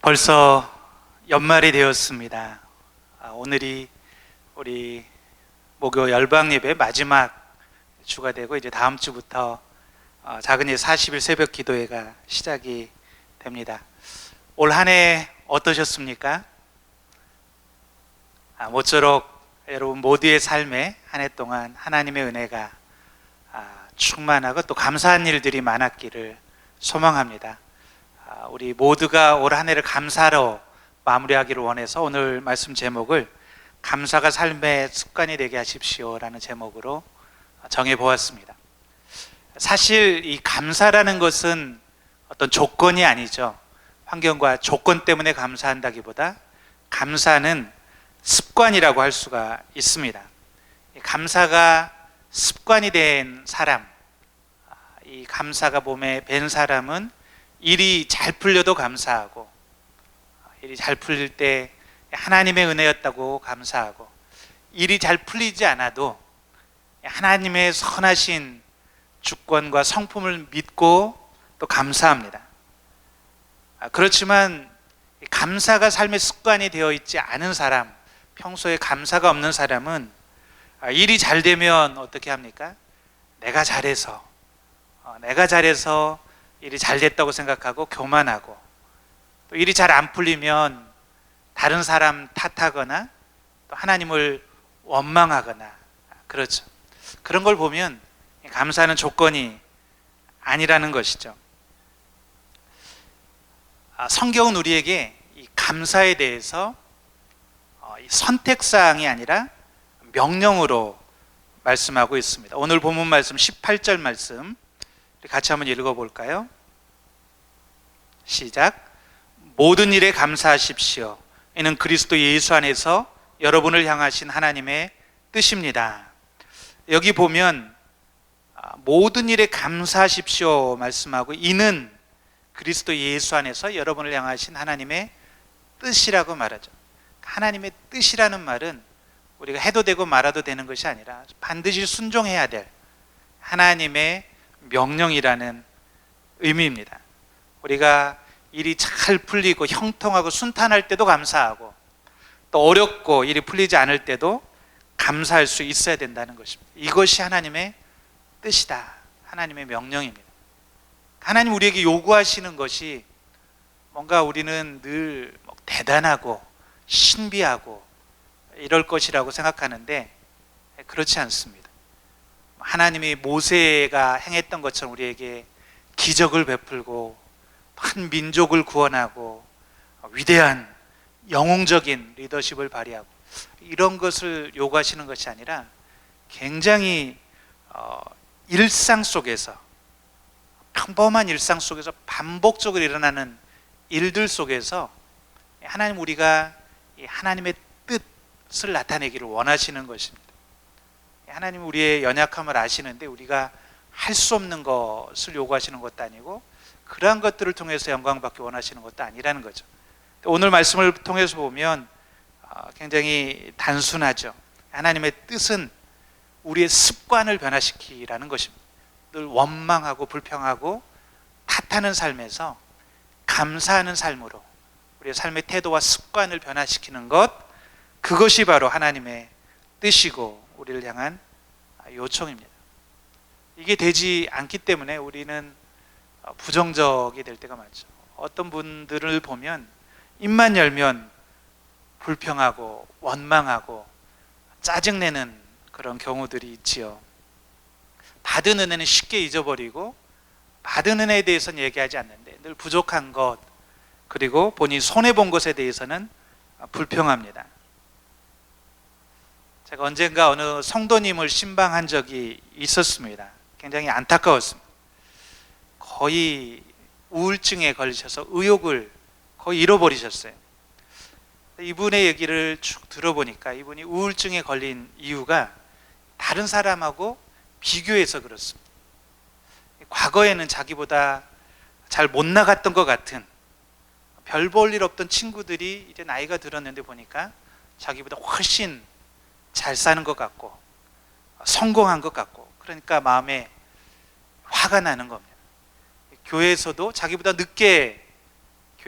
벌써 연말이 되었습니다. 오늘이 우리 목요 열방예배 마지막 주가 되고 이제 다음 주부터 작은 예 40일 새벽 기도회가 시작이 됩니다. 올 한 해 어떠셨습니까? 모쪼록 여러분 모두의 삶에 한 해 동안 하나님의 은혜가 충만하고 또 감사한 일들이 많았기를 소망합니다. 우리 모두가 올 한 해를 감사로 마무리하기를 원해서 오늘 말씀 제목을 감사가 삶의 습관이 되게 하십시오라는 제목으로 정해보았습니다. 사실 이 감사라는 것은 어떤 조건이 아니죠. 환경과 조건 때문에 감사한다기보다 감사는 습관이라고 할 수가 있습니다. 감사가 습관이 된 사람, 이 감사가 몸에 밴 사람은 일이 잘 풀려도 감사하고, 일이 잘 풀릴 때 하나님의 은혜였다고 감사하고, 일이 잘 풀리지 않아도 하나님의 선하신 주권과 성품을 믿고 또 감사합니다. 그렇지만 감사가 삶의 습관이 되어 있지 않은 사람, 평소에 감사가 없는 사람은 일이 잘 되면 어떻게 합니까? 내가 잘해서 일이 잘 됐다고 생각하고 교만하고, 또 일이 잘 안 풀리면 다른 사람 탓하거나 또 하나님을 원망하거나, 그렇죠. 그런 걸 보면 감사는 조건이 아니라는 것이죠. 성경은 우리에게 이 감사에 대해서 선택사항이 아니라 명령으로 말씀하고 있습니다. 오늘 본문 말씀 18절 말씀 같이 한번 읽어볼까요? 시작. 모든 일에 감사하십시오. 이는 그리스도 예수 안에서 여러분을 향하신 하나님의 뜻입니다. 여기 보면 모든 일에 감사하십시오 말씀하고, 이는 그리스도 예수 안에서 여러분을 향하신 하나님의 뜻이라고 말하죠. 하나님의 뜻이라는 말은 우리가 해도 되고 말아도 되는 것이 아니라 반드시 순종해야 될 하나님의 명령이라는 의미입니다. 우리가 일이 잘 풀리고 형통하고 순탄할 때도 감사하고, 또 어렵고 일이 풀리지 않을 때도 감사할 수 있어야 된다는 것입니다. 이것이 하나님의 뜻이다. 하나님의 명령입니다. 하나님 우리에게 요구하시는 것이 뭔가 우리는 늘 대단하고 신비하고 이럴 것이라고 생각하는데 그렇지 않습니다. 하나님이 모세가 행했던 것처럼 우리에게 기적을 베풀고 한 민족을 구원하고 위대한 영웅적인 리더십을 발휘하고, 이런 것을 요구하시는 것이 아니라 굉장히 일상 속에서, 평범한 일상 속에서 반복적으로 일어나는 일들 속에서 하나님 우리가 하나님의 뜻을 나타내기를 원하시는 것입니다. 하나님 우리의 연약함을 아시는데 우리가 할 수 없는 것을 요구하시는 것도 아니고, 그러한 것들을 통해서 영광받기 원하시는 것도 아니라는 거죠. 오늘 말씀을 통해서 보면 굉장히 단순하죠. 하나님의 뜻은 우리의 습관을 변화시키라는 것입니다. 늘 원망하고 불평하고 탓하는 삶에서 감사하는 삶으로 우리의 삶의 태도와 습관을 변화시키는 것, 그것이 바로 하나님의 뜻이고 우리를 향한 요청입니다. 이게 되지 않기 때문에 우리는 부정적이 될 때가 많죠. 어떤 분들을 보면 입만 열면 불평하고 원망하고 짜증내는 그런 경우들이 있지요. 받은 은혜는 쉽게 잊어버리고 받은 은혜에 대해서는 얘기하지 않는데 늘 부족한 것, 그리고 본인이 손해본 것에 대해서는 불평합니다. 제가 언젠가 어느 성도님을 신방한 적이 있었습니다. 굉장히 안타까웠습니다. 거의 우울증에 걸리셔서 의욕을 거의 잃어버리셨어요. 이분의 얘기를 쭉 들어보니까 이분이 우울증에 걸린 이유가 다른 사람하고 비교해서 그렇습니다. 과거에는 자기보다 잘 못 나갔던 것 같은, 별 볼 일 없던 친구들이 이제 나이가 들었는데 보니까 자기보다 훨씬 잘 사는 것 같고 성공한 것 같고, 그러니까 마음에 화가 나는 겁니다. 교회에서도 자기보다 늦게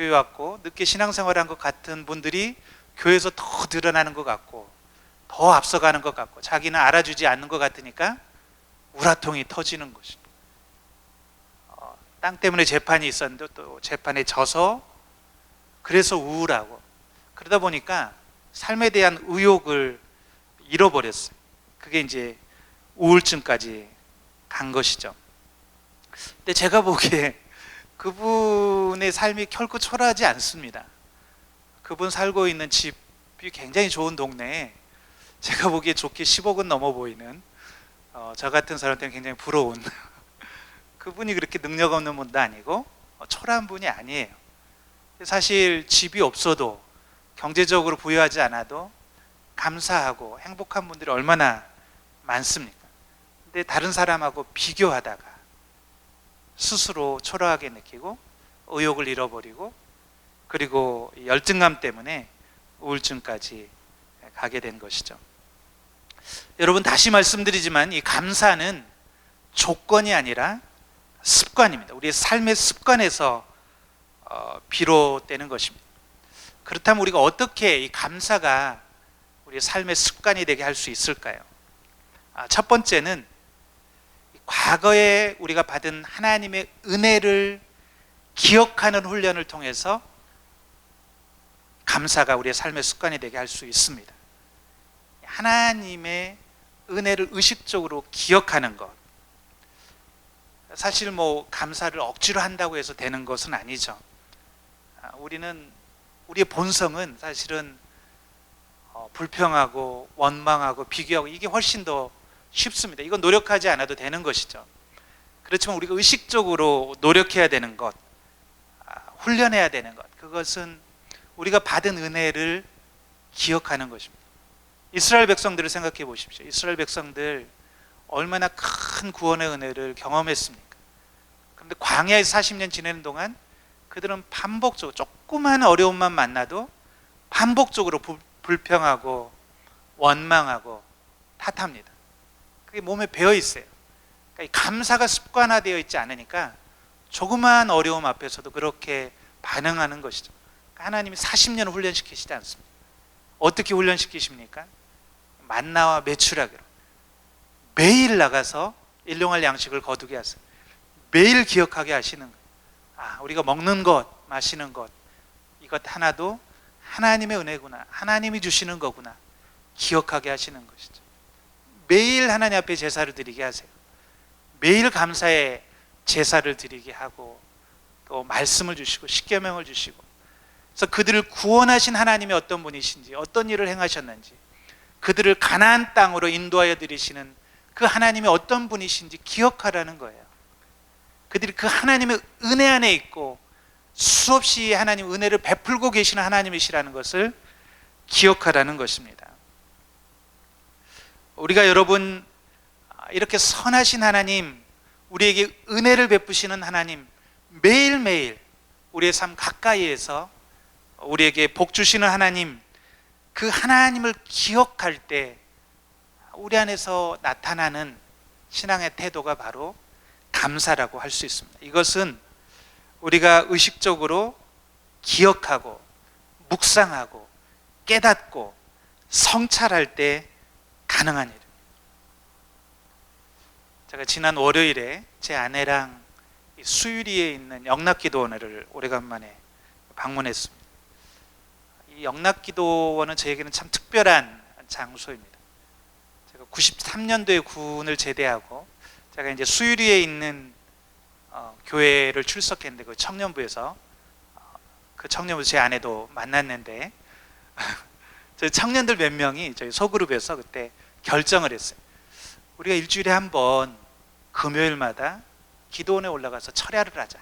교회 왔고 늦게 신앙생활한 것 같은 분들이 교회에서 더 드러나는 것 같고 더 앞서가는 것 같고 자기는 알아주지 않는 것 같으니까 우라통이 터지는 것입니다. 땅 때문에 재판이 있었는데 또 재판에 져서 그래서 우울하고 그러다 보니까 삶에 대한 의욕을 잃어버렸어요. 그게 이제 우울증까지 간 것이죠. 근데 제가 보기에 그분의 삶이 결코 초라하지 않습니다. 그분 살고 있는 집이 굉장히 좋은 동네에 제가 보기에 좋게 10억은 넘어 보이는 저 같은 사람한테는 굉장히 부러운 그분이 그렇게 능력 없는 분도 아니고 초라한 분이 아니에요. 사실 집이 없어도 경제적으로 부유하지 않아도 감사하고 행복한 분들이 얼마나 많습니까? 근데 다른 사람하고 비교하다가 스스로 초라하게 느끼고 의욕을 잃어버리고 그리고 열등감 때문에 우울증까지 가게 된 것이죠. 여러분 다시 말씀드리지만 이 감사는 조건이 아니라 습관입니다. 우리의 삶의 습관에서 비롯되는 것입니다. 그렇다면 우리가 어떻게 이 감사가 우리의 삶의 습관이 되게 할 수 있을까요? 첫 번째는 과거에 우리가 받은 하나님의 은혜를 기억하는 훈련을 통해서 감사가 우리의 삶의 습관이 되게 할 수 있습니다. 하나님의 은혜를 의식적으로 기억하는 것. 사실 감사를 억지로 한다고 해서 되는 것은 아니죠. 우리의 본성은 사실은 불평하고 원망하고 비교하고 이게 훨씬 더 쉽습니다. 이건 노력하지 않아도 되는 것이죠. 그렇지만 우리가 의식적으로 노력해야 되는 것, 훈련해야 되는 것, 그것은 우리가 받은 은혜를 기억하는 것입니다. 이스라엘 백성들을 생각해 보십시오. 이스라엘 백성들 얼마나 큰 구원의 은혜를 경험했습니까? 그런데 광야에서 40년 지내는 동안 그들은 반복적으로 조그만 어려움만 만나도 반복적으로 불평하고 원망하고 탓합니다. 그게 몸에 배어 있어요. 그러니까 감사가 습관화되어 있지 않으니까 조그만 어려움 앞에서도 그렇게 반응하는 것이죠. 그러니까 하나님이 40년을 훈련시키시지 않습니다. 어떻게 훈련시키십니까? 만나와 메추라기로 매일 나가서 일용할 양식을 거두게 하세요. 매일 기억하게 하시는 거예요. 우리가 먹는 것, 마시는 것, 이것 하나도 하나님의 은혜구나, 하나님이 주시는 거구나 기억하게 하시는 것이죠. 매일 하나님 앞에 제사를 드리게 하세요. 매일 감사의 제사를 드리게 하고 또 말씀을 주시고 십계명을 주시고, 그래서 그들을 구원하신 하나님이 어떤 분이신지, 어떤 일을 행하셨는지, 그들을 가나안 땅으로 인도하여 드리시는 그 하나님이 어떤 분이신지 기억하라는 거예요. 그들이 그 하나님의 은혜 안에 있고 수없이 하나님 은혜를 베풀고 계시는 하나님이시라는 것을 기억하라는 것입니다. 우리가 여러분 이렇게 선하신 하나님, 우리에게 은혜를 베푸시는 하나님, 매일매일 우리의 삶 가까이에서 우리에게 복 주시는 하나님, 그 하나님을 기억할 때 우리 안에서 나타나는 신앙의 태도가 바로 감사라고 할 수 있습니다. 이것은 우리가 의식적으로 기억하고 묵상하고 깨닫고 성찰할 때 가능한 일입니다. 제가 지난 월요일에 제 아내랑 수유리에 있는 영락기도원을 오래간만에 방문했습니다. 이 영락기도원은 저에게는 참 특별한 장소입니다. 제가 93년도에 군을 제대하고 제가 이제 수유리에 있는 교회를 출석했는데 그 청년부에서 그 청년부 제 아내도 만났는데 저희 청년들 몇 명이 저희 소그룹에서 그때 결정을 했어요. 우리가 일주일에 한 번 금요일마다 기도원에 올라가서 철야를 하자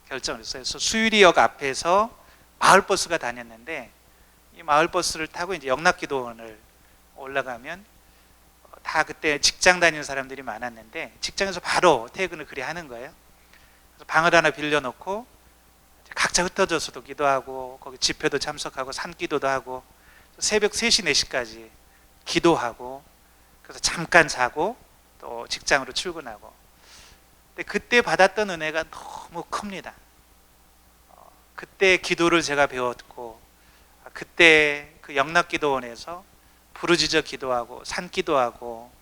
결정을 했어요. 그래서 수유리역 앞에서 마을버스가 다녔는데 이 마을버스를 타고 이제 영락기도원을 올라가면 다 그때 직장 다니는 사람들이 많았는데 직장에서 바로 퇴근을 그리 하는 거예요. 그래서 방을 하나 빌려놓고 각자 흩어져서도 기도하고 거기 집회도 참석하고 산기도도 하고 새벽 3시, 4시까지 기도하고 그래서 잠깐 자고 또 직장으로 출근하고. 근데 그때 받았던 은혜가 너무 큽니다. 그때 기도를 제가 배웠고, 그때 그 영락기도원에서 부르짖어 기도하고 산기도하고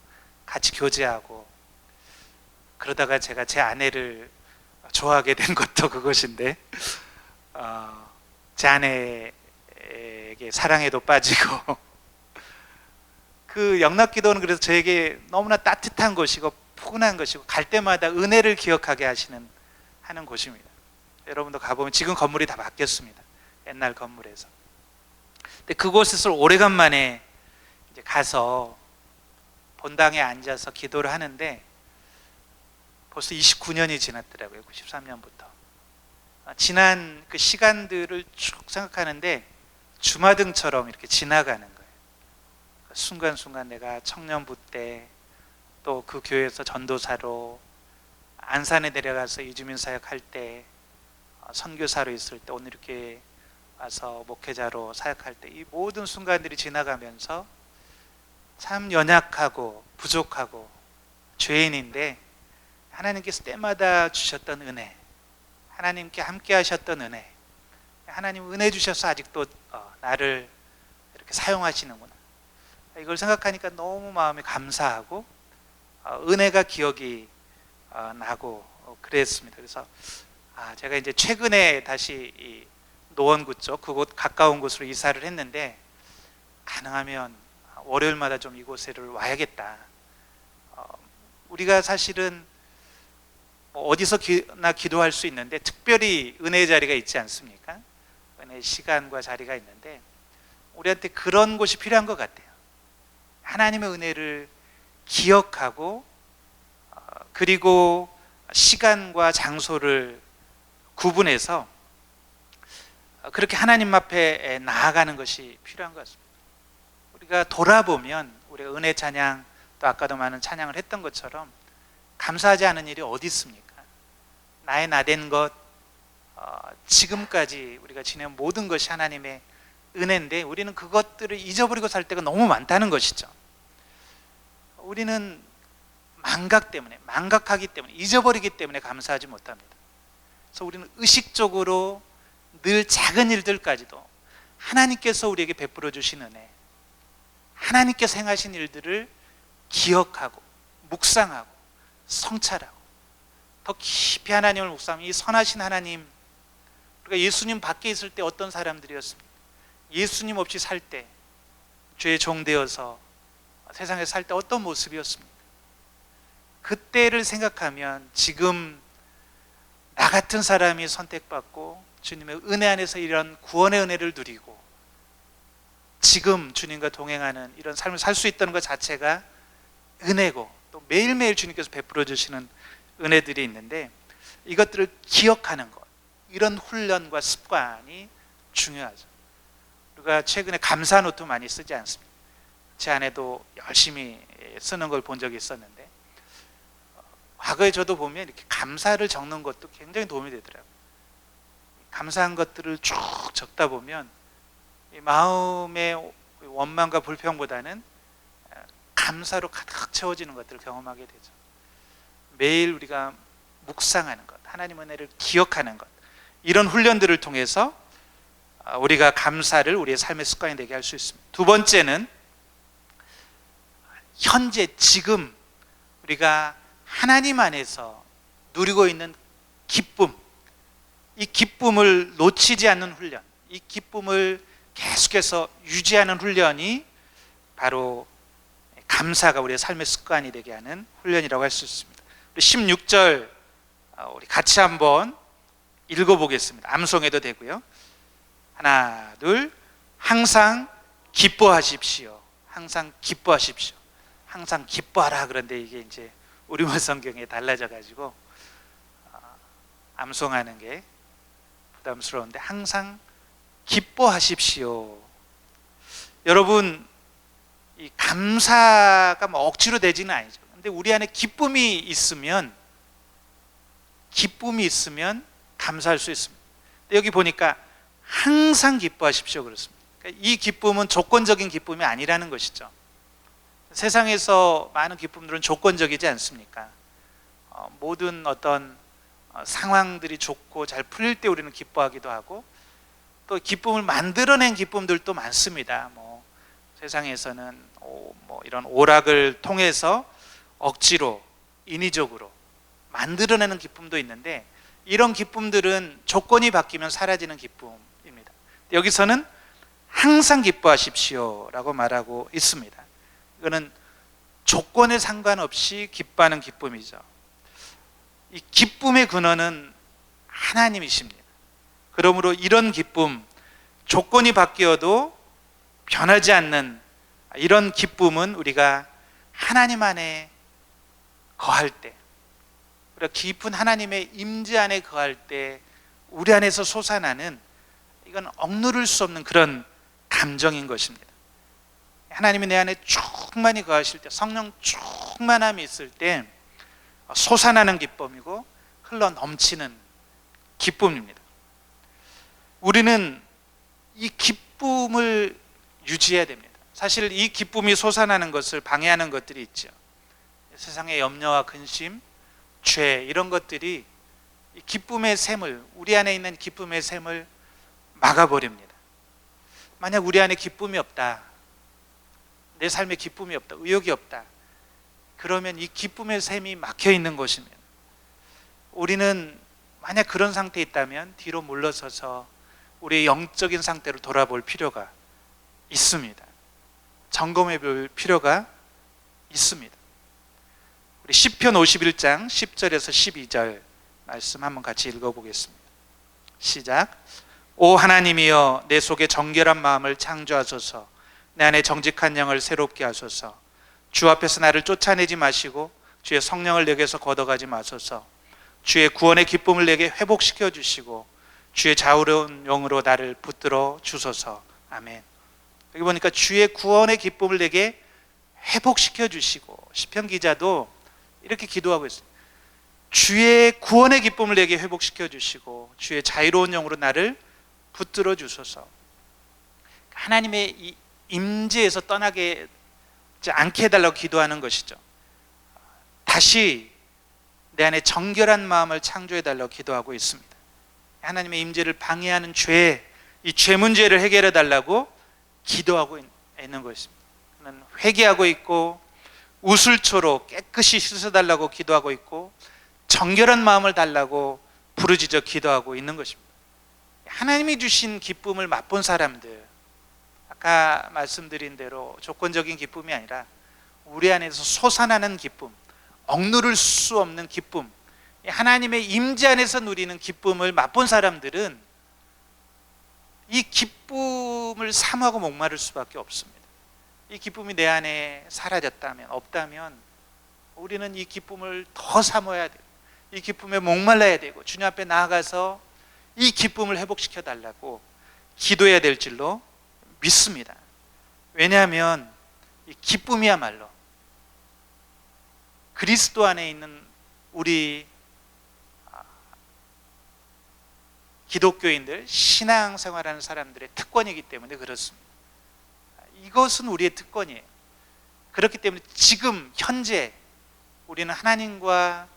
같이 교제하고, 그러다가 제가 제 아내를 좋아하게 된 것도 그것인데, 제 아내에게 사랑에도 빠지고 그 영락기도는 그래서 저에게 너무나 따뜻한 곳이고 푸근한 것이고, 갈 때마다 은혜를 기억하게 하는 곳입니다. 여러분도 가보면 지금 건물이 다 바뀌었습니다. 옛날 건물에서. 근데 그곳에서 오래간만에 이제 가서 본당에 앉아서 기도를 하는데, 벌써 29년이 지났더라고요. 93년부터. 지난 그 시간들을 쭉 생각하는데 주마등처럼 이렇게 지나가는 거예요. 순간순간 내가 청년부 때, 또 그 교회에서 전도사로, 안산에 내려가서 이주민 사역할 때, 선교사로 있을 때, 오늘 이렇게 와서 목회자로 사역할 때, 이 모든 순간들이 지나가면서 참 연약하고 부족하고 죄인인데, 하나님께서 때마다 주셨던 은혜, 하나님께 함께 하셨던 은혜, 하나님 은혜 주셔서 아직도 나를 이렇게 사용하시는구나, 이걸 생각하니까 너무 마음이 감사하고 은혜가 기억이 나고 그랬습니다. 그래서 제가 이제 최근에 다시 이 노원구 쪽, 그곳 가까운 곳으로 이사를 했는데, 가능하면 월요일마다 좀 이곳에를 와야겠다. 우리가 사실은 어디서나 기도할 수 있는데 특별히 은혜의 자리가 있지 않습니까? 은혜의 시간과 자리가 있는데, 우리한테 그런 곳이 필요한 것 같아요. 하나님의 은혜를 기억하고, 그리고 시간과 장소를 구분해서 그렇게 하나님 앞에 나아가는 것이 필요한 것 같습니다. 우리가 돌아보면 우리가 은혜 찬양, 또 아까도 많은 찬양을 했던 것처럼 감사하지 않은 일이 어디 있습니까? 나의 나된 것, 지금까지 우리가 지낸 모든 것이 하나님의 은혜인데, 우리는 그것들을 잊어버리고 살 때가 너무 많다는 것이죠. 우리는 망각하기 때문에, 잊어버리기 때문에 감사하지 못합니다. 그래서 우리는 의식적으로 늘 작은 일들까지도 하나님께서 우리에게 베풀어 주신 은혜, 하나님께서 행하신 일들을 기억하고 묵상하고 성찰하고, 더 깊이 하나님을 묵상하면 이 선하신 하나님, 우리가 예수님 밖에 있을 때 어떤 사람들이었습니까? 예수님 없이 살 때, 죄의 종 되어서 세상에 살 때 어떤 모습이었습니까? 그때를 생각하면 지금 나 같은 사람이 선택받고 주님의 은혜 안에서 이런 구원의 은혜를 누리고 지금 주님과 동행하는 이런 삶을 살 수 있다는 것 자체가 은혜고, 또 매일매일 주님께서 베풀어 주시는 은혜들이 있는데, 이것들을 기억하는 것, 이런 훈련과 습관이 중요하죠. 우리가 최근에 감사 노트 많이 쓰지 않습니까? 제 아내도 열심히 쓰는 걸 본 적이 있었는데, 과거에 저도 보면 이렇게 감사를 적는 것도 굉장히 도움이 되더라고요. 감사한 것들을 쭉 적다 보면 이 마음의 원망과 불평보다는 감사로 가득 채워지는 것들을 경험하게 되죠. 매일 우리가 묵상하는 것, 하나님 은혜를 기억하는 것, 이런 훈련들을 통해서 우리가 감사를 우리의 삶의 습관이 되게 할 수 있습니다. 두 번째는 현재 지금 우리가 하나님 안에서 누리고 있는 기쁨, 이 기쁨을 놓치지 않는 훈련, 이 기쁨을 계속해서 유지하는 훈련이 바로 감사가 우리의 삶의 습관이 되게 하는 훈련이라고 할 수 있습니다. 16절 우리 같이 한번 읽어보겠습니다. 암송해도 되고요. 하나, 둘. 항상 기뻐하십시오. 항상 기뻐하십시오. 항상 기뻐하라. 그런데 이게 이제 우리말 성경에 달라져 가지고 암송하는 게 부담스러운데, 항상 기뻐하십시오. 여러분, 이 감사가 뭐 억지로 되지는 아니죠. 근데 우리 안에 기쁨이 있으면 감사할 수 있습니다. 여기 보니까 항상 기뻐하십시오 그렇습니다. 그러니까 이 기쁨은 조건적인 기쁨이 아니라는 것이죠. 세상에서 많은 기쁨들은 조건적이지 않습니까? 모든 어떤 상황들이 좋고 잘 풀릴 때 우리는 기뻐하기도 하고, 또 기쁨을 만들어낸 기쁨들도 많습니다. 세상에서는 이런 오락을 통해서 억지로 인위적으로 만들어내는 기쁨도 있는데, 이런 기쁨들은 조건이 바뀌면 사라지는 기쁨입니다. 여기서는 항상 기뻐하십시오 라고 말하고 있습니다. 이거는 조건에 상관없이 기뻐하는 기쁨이죠. 이 기쁨의 근원은 하나님이십니다. 그러므로 이런 기쁨, 조건이 바뀌어도 변하지 않는 이런 기쁨은 우리가 하나님 안에 거할 때, 우리가 깊은 하나님의 임재 안에 거할 때 우리 안에서 솟아나는, 이건 억누를 수 없는 그런 감정인 것입니다. 하나님이 내 안에 충만히 거하실 때, 성령 충만함이 있을 때 솟아나는 기쁨이고 흘러 넘치는 기쁨입니다. 우리는 이 기쁨을 유지해야 됩니다. 사실 이 기쁨이 솟아나는 것을 방해하는 것들이 있죠. 세상의 염려와 근심, 죄, 이런 것들이 이 기쁨의 샘을, 우리 안에 있는 기쁨의 샘을 막아버립니다. 만약 우리 안에 기쁨이 없다, 내 삶에 기쁨이 없다, 의욕이 없다, 그러면 이 기쁨의 샘이 막혀 있는 것입니다. 우리는 만약 그런 상태에 있다면 뒤로 물러서서 우리의 영적인 상태를 돌아볼 필요가 있습니다. 점검해 볼 필요가 있습니다. 우리 시편 51장 10절에서 12절 말씀 한번 같이 읽어보겠습니다. 시작. 오 하나님이여, 내 속에 정결한 마음을 창조하소서. 내 안에 정직한 영을 새롭게 하소서. 주 앞에서 나를 쫓아내지 마시고 주의 성령을 내게서 걷어가지 마소서. 주의 구원의 기쁨을 내게 회복시켜 주시고 주의 자유로운 영으로 나를 붙들어 주소서. 아멘. 여기 보니까 주의 구원의 기쁨을 내게 회복시켜 주시고, 시편 기자도 이렇게 기도하고 있어요. 주의 구원의 기쁨을 내게 회복시켜 주시고 주의 자유로운 영으로 나를 붙들어 주소서. 하나님의 이 임재에서 떠나게 않게 해달라고 기도하는 것이죠. 다시 내 안에 정결한 마음을 창조해 달라고 기도하고 있습니다. 하나님의 임재를 방해하는 죄, 이 죄 문제를 해결해 달라고 기도하고 있는 것입니다. 저는 회개하고 있고 우슬초로 깨끗이 씻어달라고 기도하고 있고 정결한 마음을 달라고 부르짖어 기도하고 있는 것입니다. 하나님이 주신 기쁨을 맛본 사람들, 아까 말씀드린 대로 조건적인 기쁨이 아니라 우리 안에서 솟아나는 기쁨, 억누를 수 없는 기쁨, 하나님의 임재 안에서 누리는 기쁨을 맛본 사람들은 이 기쁨을 사모하고 목마를 수밖에 없습니다. 이 기쁨이 내 안에 사라졌다면, 없다면 우리는 이 기쁨을 더 사모해야 돼요. 이 기쁨에 목말라야 되고 주님 앞에 나아가서 이 기쁨을 회복시켜 달라고 기도해야 될 줄로 믿습니다. 왜냐하면 이 기쁨이야말로 그리스도 안에 있는 우리 기독교인들, 신앙생활하는 사람들의 특권이기 때문에 그렇습니다. 이것은 우리의 특권이에요. 그렇기 때문에 지금 현재 우리는 하나님과,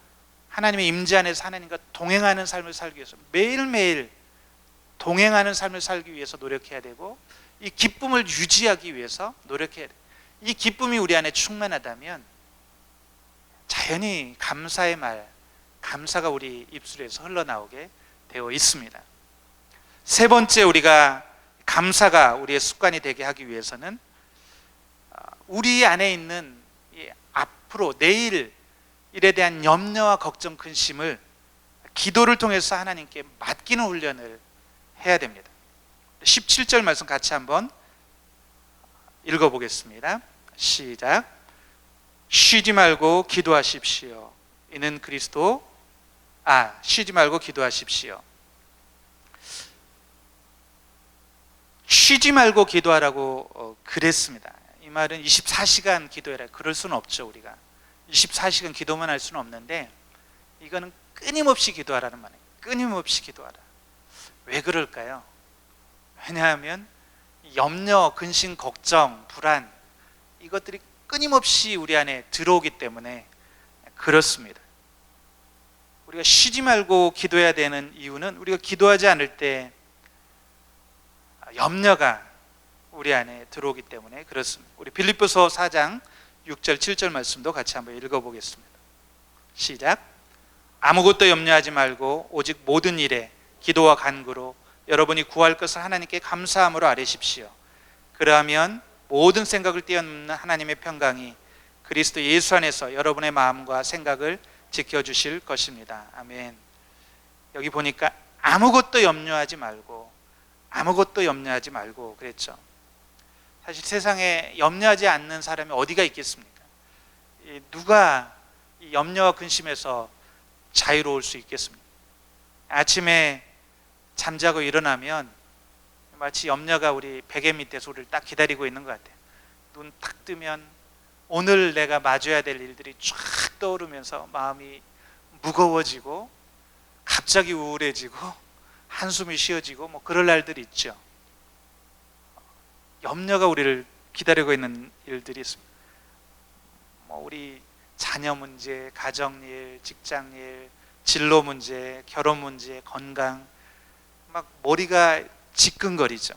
하나님의 임재 안에서 하나님과 동행하는 삶을 살기 위해서, 매일매일 동행하는 삶을 살기 위해서 노력해야 되고, 이 기쁨을 유지하기 위해서 노력해야 돼요. 이 기쁨이 우리 안에 충만하다면 자연히 감사의 말, 감사가 우리 입술에서 흘러나오게 되어 있습니다. 세 번째, 우리가 감사가 우리의 습관이 되게 하기 위해서는 우리 안에 있는 앞으로 내일 일에 대한 염려와 걱정, 근심을 기도를 통해서 하나님께 맡기는 훈련을 해야 됩니다. 17절 말씀 같이 한번 읽어보겠습니다. 시작. 쉬지 말고 기도하십시오. 이는 그리스도, 쉬지 말고 기도하십시오. 쉬지 말고 기도하라고 그랬습니다. 이 말은 24시간 기도해라, 그럴 수는 없죠. 우리가 24시간 기도만 할 수는 없는데, 이거는 끊임없이 기도하라는 말이에요. 끊임없이 기도하라. 왜 그럴까요? 왜냐하면 염려, 근심, 걱정, 불안, 이것들이 끊임없이 우리 안에 들어오기 때문에 그렇습니다. 우리가 쉬지 말고 기도해야 되는 이유는 우리가 기도하지 않을 때 염려가 우리 안에 들어오기 때문에 그렇습니다. 우리 빌립보서 4장 6절 7절 말씀도 같이 한번 읽어보겠습니다. 시작. 아무것도 염려하지 말고 오직 모든 일에 기도와 간구로 여러분이 구할 것을 하나님께 감사함으로 아뢰십시오. 그러하면 모든 생각을 뛰어넘는 하나님의 평강이 그리스도 예수 안에서 여러분의 마음과 생각을 지켜주실 것입니다. 아멘. 여기 보니까 아무것도 염려하지 말고 그랬죠. 사실 세상에 염려하지 않는 사람이 어디가 있겠습니까? 누가 이 염려와 근심에서 자유로울 수 있겠습니까? 아침에 잠자고 일어나면 마치 염려가 우리 베개 밑에서 우리를 딱 기다리고 있는 것 같아요. 눈 탁 뜨면 오늘 내가 마주해야 될 일들이 쫙 떠오르면서 마음이 무거워지고 갑자기 우울해지고 한숨이 쉬어지고 뭐 그럴 날들이 있죠. 염려가 우리를 기다리고 있는 일들이 있습니다. 뭐 우리 자녀 문제, 가정일, 직장일, 진로 문제, 결혼 문제, 건강, 막 머리가 지끈거리죠.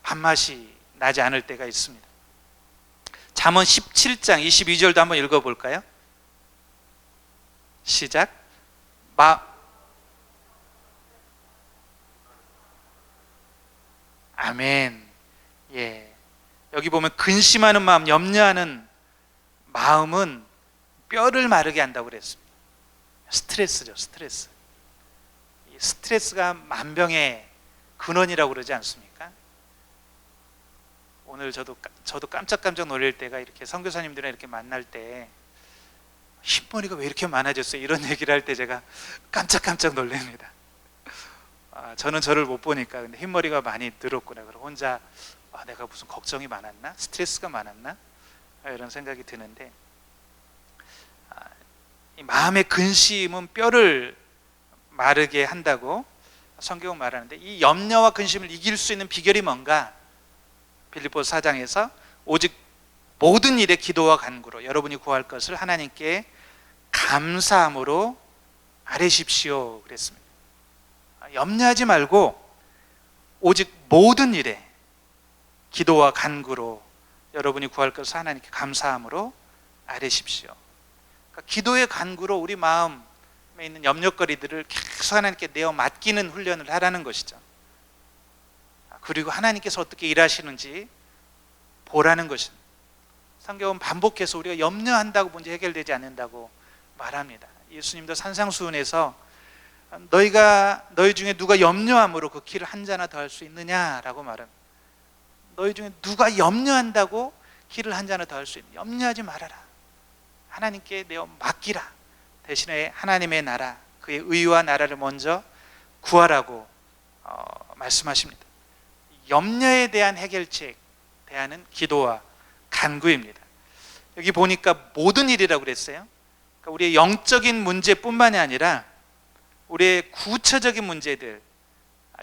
밥맛이 나지 않을 때가 있습니다. 잠언 17장 22절도 한번 읽어볼까요? 시작. 아멘. 예. 여기 보면 근심하는 마음, 염려하는 마음은 뼈를 마르게 한다고 그랬습니다. 스트레스죠, 스트레스. 이 스트레스가 만병의 근원이라고 그러지 않습니까? 오늘 저도 깜짝깜짝 놀랄 때가 이렇게 선교사님들이랑 이렇게 만날 때 흰머리가 왜 이렇게 많아졌어요? 이런 얘기를 할 때 제가 깜짝깜짝 놀랍니다. 저는 저를 못 보니까 근데 흰머리가 많이 늘었구나. 그럼 혼자 내가 무슨 걱정이 많았나? 스트레스가 많았나? 이런 생각이 드는데 이 마음의 근심은 뼈를 마르게 한다고 성경은 말하는데 이 염려와 근심을 이길 수 있는 비결이 뭔가? 빌립보서 4장에서 오직 모든 일에 기도와 간구로 여러분이 구할 것을 하나님께 감사함으로 아뢰십시오 그랬습니다. 염려하지 말고 오직 모든 일에 기도와 간구로 여러분이 구할 것을 하나님께 감사함으로 아뢰십시오. 그러니까 기도의 간구로 우리 마음에 있는 염려거리들을 계속 하나님께 내어 맡기는 훈련을 하라는 것이죠. 그리고 하나님께서 어떻게 일하시는지 보라는 것입니다. 성경은 반복해서 우리가 염려한다고 문제 해결되지 않는다고 말합니다. 예수님도 산상수훈에서 너희 중에 누가 염려함으로 그 키를 한 자나 더 할 수 있느냐라고 말합니다. 너희 중에 누가 염려한다고 키를 한 자나 더 할 수 있느냐? 염려하지 말아라. 하나님께 내어 맡기라. 대신에 하나님의 나라, 그의 의와 나라를 먼저 구하라고 말씀하십니다. 염려에 대한 해결책, 대안은 기도와 간구입니다. 여기 보니까 모든 일이라고 그랬어요. 그러니까 우리의 영적인 문제뿐만이 아니라 우리의 구체적인 문제들,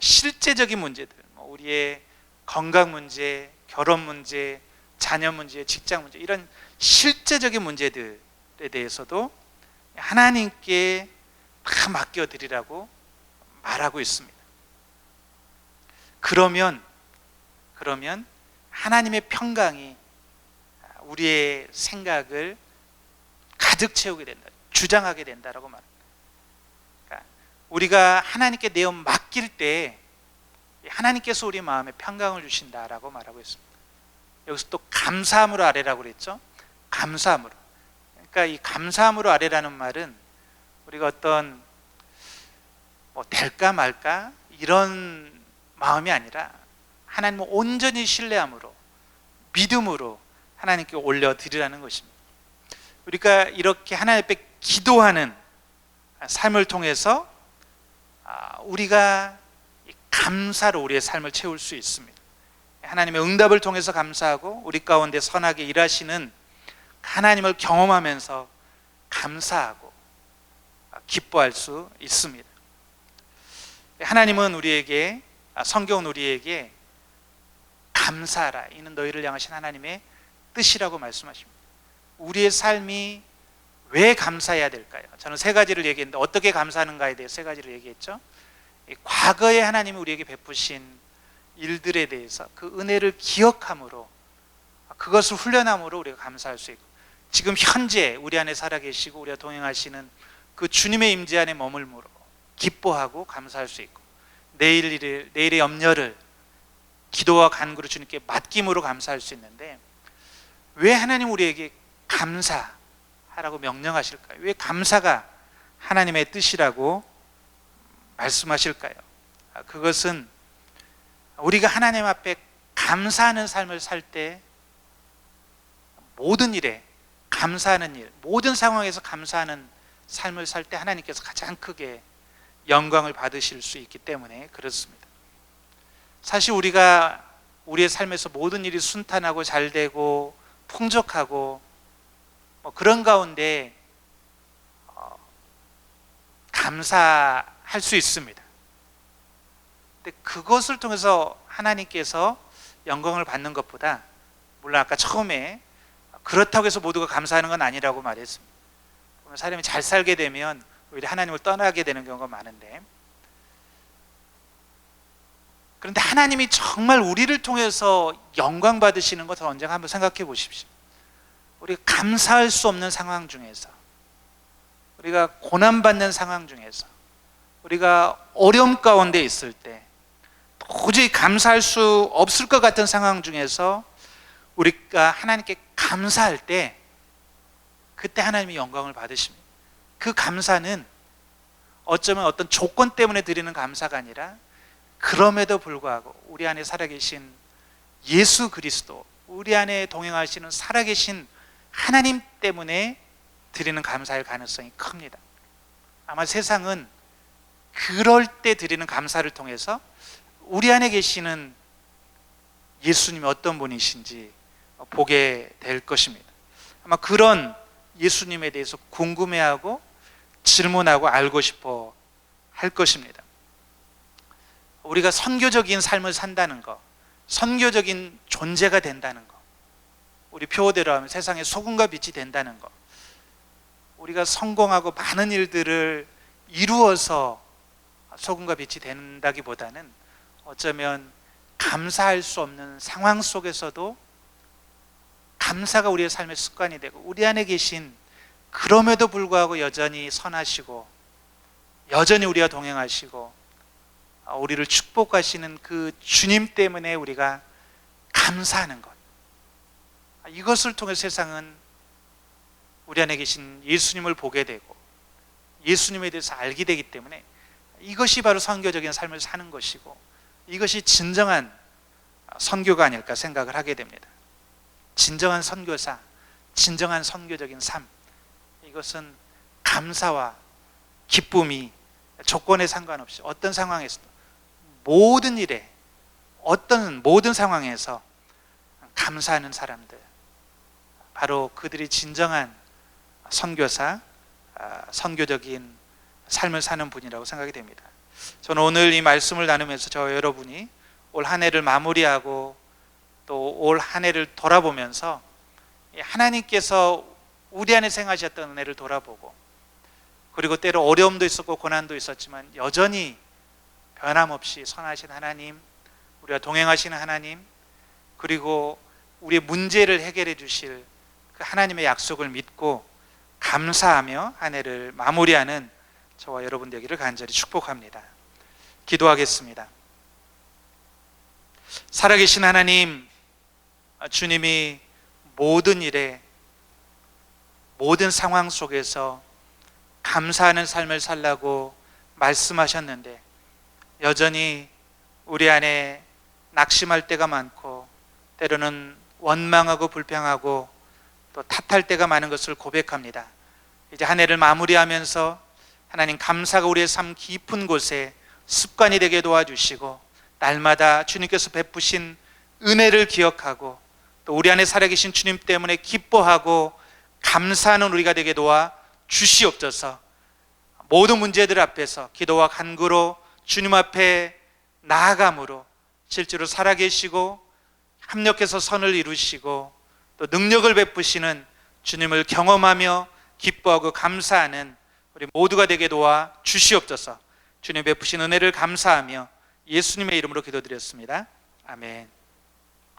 실제적인 문제들, 우리의 건강 문제, 결혼 문제, 자녀 문제, 직장 문제, 이런 실제적인 문제들에 대해서도 하나님께 다 맡겨드리라고 말하고 있습니다. 그러면 하나님의 평강이 우리의 생각을 가득 채우게 된다, 주장하게 된다라고 말합니다. 그러니까 우리가 하나님께 내어 맡길 때 하나님께서 우리 마음에 평강을 주신다라고 말하고 있습니다. 여기서 또 감사함으로 아뢰라고 그랬죠. 감사함으로. 그러니까 이 감사함으로 아뢰라는 말은 우리가 어떤 될까 말까 이런 마음이 아니라 하나님을 온전히 신뢰함으로, 믿음으로 하나님께 올려드리라는 것입니다. 우리가 이렇게 하나님 앞에 기도하는 삶을 통해서 우리가 감사로 우리의 삶을 채울 수 있습니다. 하나님의 응답을 통해서 감사하고 우리 가운데 선하게 일하시는 하나님을 경험하면서 감사하고 기뻐할 수 있습니다. 하나님은 우리에게, 성경은 우리에게 감사하라, 이는 너희를 향하신 하나님의 뜻이라고 말씀하십니다. 우리의 삶이 왜 감사해야 될까요? 저는 세 가지를 얘기했는데 어떻게 감사하는가에 대해 세 가지를 얘기했죠. 과거에 하나님이 우리에게 베푸신 일들에 대해서 그 은혜를 기억함으로, 그것을 훈련함으로 우리가 감사할 수 있고, 지금 현재 우리 안에 살아계시고 우리가 동행하시는 그 주님의 임재 안에 머물므로 기뻐하고 감사할 수 있고, 내일의 염려를 기도와 간구로 주님께 맡김으로 감사할 수 있는데, 왜 하나님 우리에게 감사하라고 명령하실까요? 왜 감사가 하나님의 뜻이라고 말씀하실까요? 그것은 우리가 하나님 앞에 감사하는 삶을 살 때, 모든 일에 감사하는 일, 모든 상황에서 감사하는 삶을 살 때 하나님께서 가장 크게 영광을 받으실 수 있기 때문에 그렇습니다. 사실 우리가 우리의 삶에서 모든 일이 순탄하고 잘 되고 풍족하고 그런 가운데 감사할 수 있습니다. 근데 그것을 통해서 하나님께서 영광을 받는 것보다, 물론 아까 처음에 그렇다고 해서 모두가 감사하는 건 아니라고 말했습니다. 사람이 잘 살게 되면 오히려 하나님을 떠나게 되는 경우가 많은데, 그런데 하나님이 정말 우리를 통해서 영광 받으시는 것을 언젠가 한번 생각해 보십시오. 우리가 감사할 수 없는 상황 중에서, 우리가 고난받는 상황 중에서, 우리가 어려움 가운데 있을 때, 도저히 감사할 수 없을 것 같은 상황 중에서 우리가 하나님께 감사할 때, 그때 하나님이 영광을 받으십니다. 그 감사는 어쩌면 어떤 조건 때문에 드리는 감사가 아니라, 그럼에도 불구하고 우리 안에 살아계신 예수 그리스도, 우리 안에 동행하시는 살아계신 하나님 때문에 드리는 감사일 가능성이 큽니다. 아마 세상은 그럴 때 드리는 감사를 통해서 우리 안에 계시는 예수님이 어떤 분이신지 보게 될 것입니다. 아마 그런 예수님에 대해서 궁금해하고 질문하고 알고 싶어 할 것입니다. 우리가 선교적인 삶을 산다는 것, 선교적인 존재가 된다는 것, 우리 표어대로 하면 세상의 소금과 빛이 된다는 것, 우리가 성공하고 많은 일들을 이루어서 소금과 빛이 된다기보다는 어쩌면 감사할 수 없는 상황 속에서도 감사가 우리의 삶의 습관이 되고, 우리 안에 계신, 그럼에도 불구하고 여전히 선하시고 여전히 우리와 동행하시고 우리를 축복하시는 그 주님 때문에 우리가 감사하는 것, 이것을 통해 세상은 우리 안에 계신 예수님을 보게 되고 예수님에 대해서 알게 되기 때문에, 이것이 바로 선교적인 삶을 사는 것이고, 이것이 진정한 선교가 아닐까 생각을 하게 됩니다. 진정한 선교사, 진정한 선교적인 삶, 이것은 감사와 기쁨이 조건에 상관없이 어떤 상황에서도, 모든 일에, 모든 상황에서 감사하는 사람들, 바로 그들이 진정한 선교사, 선교적인 삶을 사는 분이라고 생각이 됩니다. 저는 오늘 이 말씀을 나누면서 저 여러분이 올 한 해를 마무리하고 또 올 한 해를 돌아보면서 하나님께서 우리 안에 생하셨던 은혜를 돌아보고, 그리고 때로 어려움도 있었고 고난도 있었지만 여전히 변함없이 선하신 하나님, 우리와 동행하시는 하나님, 그리고 우리의 문제를 해결해 주실 그 하나님의 약속을 믿고 감사하며 한 해를 마무리하는 저와 여러분 되기를 간절히 축복합니다. 기도하겠습니다. 살아계신 하나님, 주님이 모든 일에, 모든 상황 속에서 감사하는 삶을 살라고 말씀하셨는데, 여전히 우리 안에 낙심할 때가 많고 때로는 원망하고 불평하고 또 탓할 때가 많은 것을 고백합니다. 이제 한 해를 마무리하면서 하나님, 감사가 우리의 삶 깊은 곳에 습관이 되게 도와주시고, 날마다 주님께서 베푸신 은혜를 기억하고 또 우리 안에 살아계신 주님 때문에 기뻐하고 감사하는 우리가 되게 도와 주시옵소서. 모든 문제들 앞에서 기도와 간구로 주님 앞에 나아감으로 실제로 살아계시고 합력해서 선을 이루시고 또 능력을 베푸시는 주님을 경험하며 기뻐하고 감사하는 우리 모두가 되게 도와 주시옵소서. 주님 베푸신 은혜를 감사하며 예수님의 이름으로 기도드렸습니다. 아멘.